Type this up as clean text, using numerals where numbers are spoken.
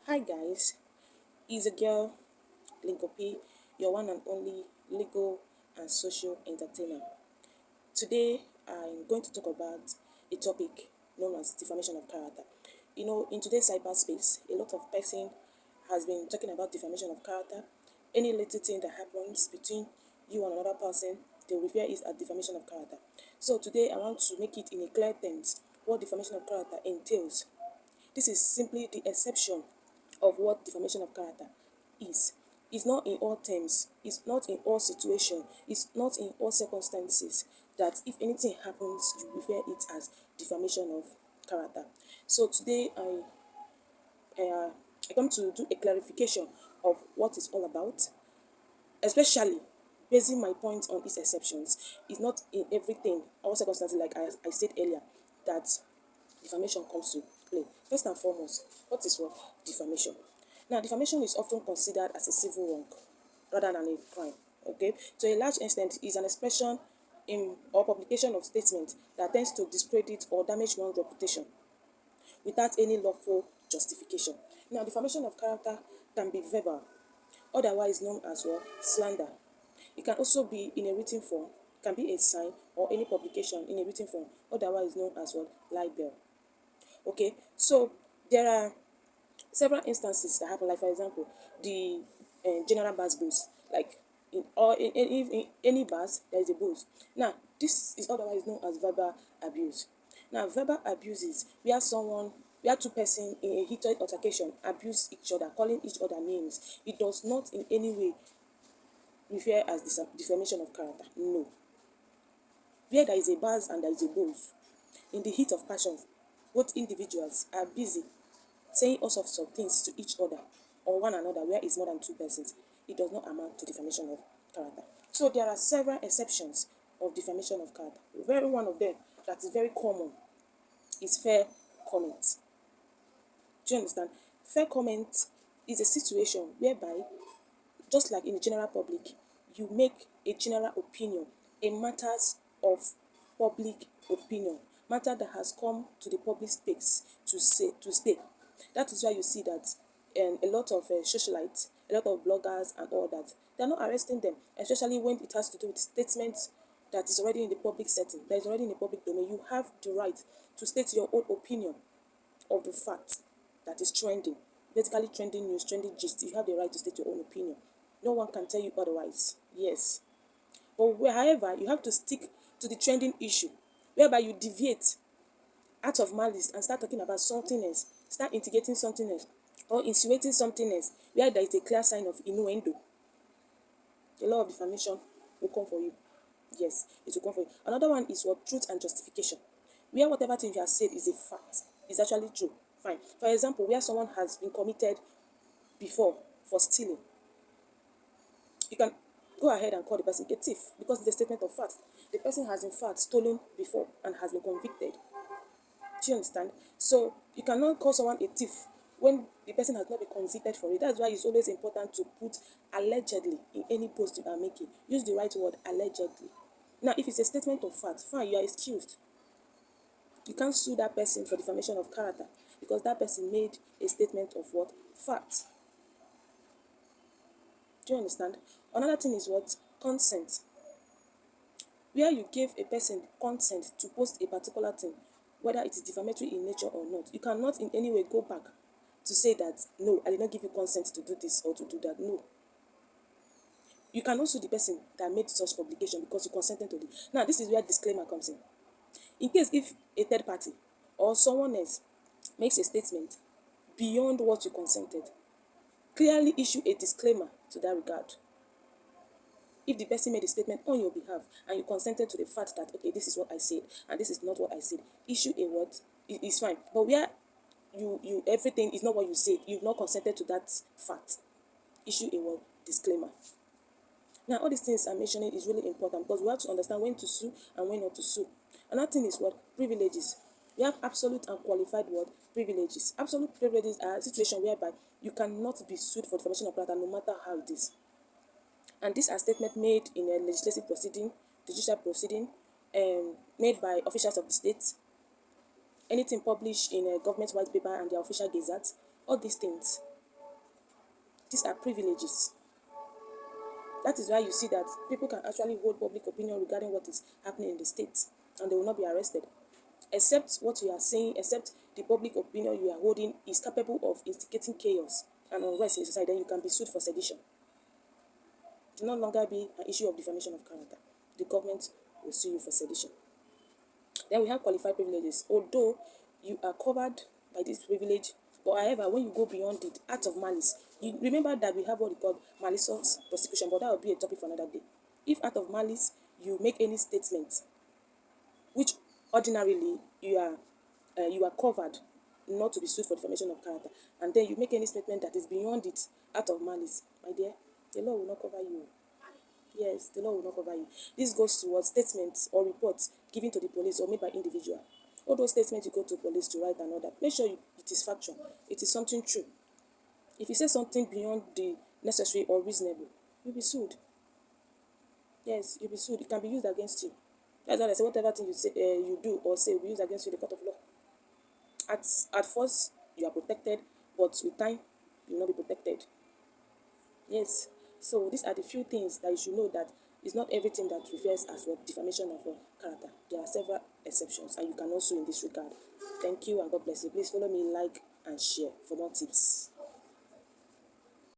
Hi guys, it's a girl, Linkopi, your one and only legal and social entertainer. Today I'm going to talk about a topic known as defamation of character. In today's cyberspace, a lot of person has been talking about defamation of character. Any little thing that happens between you and another person, they refer it as defamation of character. So today I want to make it in a clear terms what defamation of character entails. This is simply the exception of what defamation of character is. It's not in all terms, it's not in all situations, it's not in all circumstances that if anything happens, you refer it as defamation of character. So today I come to do a clarification of what it's all about, especially basing my point on its exceptions. It's not in everything, all circumstances, like I said earlier, that defamation comes to play. First and foremost, what is what? Defamation. Now, defamation is often considered as a civil wrong rather than a crime. Okay, to a large extent, is an expression in or publication of statement that tends to discredit or damage one's reputation without any lawful justification. Now, defamation of character can be verbal, otherwise known as what? Slander. It can also be in a written form, can be a sign or any publication in a written form, otherwise known as what? Libel. Okay, so there are several instances that happen, like for example, the general bus boost, like in any bus there is a boost. Now, this is otherwise known as verbal abuse. Now, verbal abuse is where two persons in a heated altercation abuse each other, calling each other names. It does not in any way refer as defamation of character. No. Where there is a buzz and there is a boost, in the heat of passion, both individuals are busy saying all sorts of things to each other or one another where it's more than two persons. It does not amount to defamation of character. So there are several exceptions of defamation of character. Very one of them that is very common is fair comment. Do you understand? Fair comment is a situation whereby, just like in the general public, you make a general opinion in matters of public opinion, matter that has come to the public space to stay. That is why you see that a lot of socialites, a lot of bloggers and all that, they are not arresting them, especially when it has to do with statements that is already in the public setting, that is already in the public domain. You have the right to state your own opinion of the fact that is trending, basically trending news, trending gist. You have the right to state your own opinion. No one can tell you otherwise. Yes. But however, you have to stick to the trending issue, whereby you deviate out of malice and start talking about something else, start instigating something else, or insinuating something else, where there is a clear sign of innuendo. The law of defamation will come for you. Yes, it will come for you. Another one is what? Truth and justification. Where whatever thing you have said is a fact, is actually true. Fine. For example, where someone has been committed before for stealing, you can go ahead and call the person a thief because it's a statement of fact. The person has in fact stolen before and has been convicted. Do you understand? So you cannot call someone a thief when the person has not been convicted for it. That's why it's always important to put allegedly in any post you are making. Use the right word, allegedly. Now, if it's a statement of fact, fine, you are excused. You can't sue that person for defamation of character because that person made a statement of what? Fact. Do you understand? Another thing is what? Consent. Where you give a person consent to post a particular thing, whether it is defamatory in nature or not, you cannot in any way go back to say that, no, I did not give you consent to do this or to do that. No. You cannot sue the person that made such publication because you consented to it. Now, this is where disclaimer comes in. In case if a third party or someone else makes a statement beyond what you consented, clearly issue a disclaimer to that regard. If the person made a statement on your behalf and you consented to the fact that, okay, this is what I said and this is not what I said, issue a word. It's fine. But where you everything is not what you said, you've not consented to that fact, issue a word, disclaimer. Now, all these things I'm mentioning is really important because we have to understand when to sue and when not to sue. Another thing is what? Privileges. We have absolute and qualified word privileges. Absolute privileges are a situation whereby you cannot be sued for defamation of character no matter how it is. And these are statements made in a legislative proceeding, judicial proceeding, made by officials of the state, anything published in a government white paper and their official gazette, all these things These are privileges. That is why you see that people can actually hold public opinion regarding what is happening in the state, and they will not be arrested. Except what you are saying, except the public opinion you are holding is capable of instigating chaos and unrest in society, then you can be sued for sedition. It will no longer be an issue of defamation of character. The government will sue you for sedition. Then we have qualified privileges. Although you are covered by this privilege, but however, when you go beyond it, act of malice, you remember that we have what we call malicious prosecution, but that will be a topic for another day. If out of malice you make any statement which ordinarily you are covered not to be sued for defamation of character, and then you make any statement that is beyond it out of malice, my dear, the law will not cover you. Yes, the law will not cover you. This goes towards statements or reports given to the police or made by individual. All those statements you go to police to write and all that, make sure it is factual. It is something true. If you say something beyond the necessary or reasonable, you'll be sued. Yes, you'll be sued. It can be used against you. That's why I say whatever thing you say, you do or say will be used against you in the court of law. At first, you are protected, but with time, you will not be protected. Yes. So these are the few things that you should know, that it's not everything that refers as what defamation of character. There are several exceptions, and you can also in this regard. Thank you and God bless you. Please follow me, like and share for more tips.